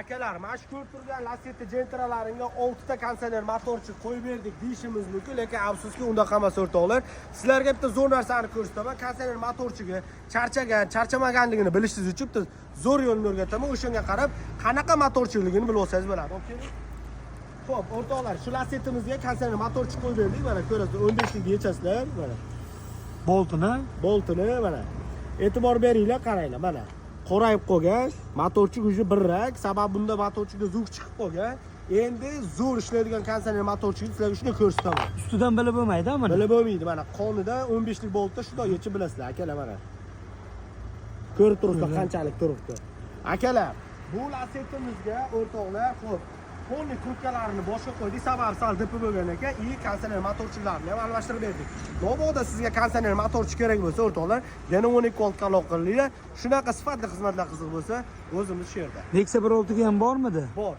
Akalar, mana shu ko'rib turgan Lacetti Gentralaringga 6 ta konditsioner motorchi qo'yib berdik deyishimiz mumkin, lekin afsuski undaqa emas o'rtoqlar. Sizlarga bitta zo'r narsani ko'rsataman. Konditsioner motorchiga charchagan, charchamaganligini bilishingiz uchun bitta zo'r yo'lni o'rgataman. O'shanga qarab, qanaqa motorchiligini bilib olsangiz bo'ladi. Okeymi? Xo'p, o'rtoqlar, shu Lacettimizga konditsioner motorchi qo'yib berdik. Mana ko'rasiz, 15lik yechasizlar, mana. Boltini mana. E'tibor beringlar, qaranglar, mana. Qorayib qolgan, motorchik уже birrak, sababi bunda motorchikda zug chiqib qolgan. Endi zo'r ishlaydigan konditsioner motorchikni sizlarga shuni ko'rsataman. Ustidan bilib bo'lmaydi, mana. Bilib bo'lmaydi, mana qonida 15lik boltda shunday yechib bilasizlar, akalar mana. Ko'rib turibsizlar qanchalik turibdi. Akalar, bu Lacettimizga o'rtoqlar, xo'p, polni trubkalarini boshqa qo'ydik, sababi sal dipi bo'lgan ekan, konditsioner motorchilarni ham almashtirib berdik. Mabodo sizga konditsioner motorchi kerak bo'lsa, o'rtoqlar, yana 12 voltga aloqa qilinglar. Shunaqa sifatli xizmatlar qiziq bo'lsa, o'zimiz shu yerda. Nexia 1.6 ga ham bormidi? Bor.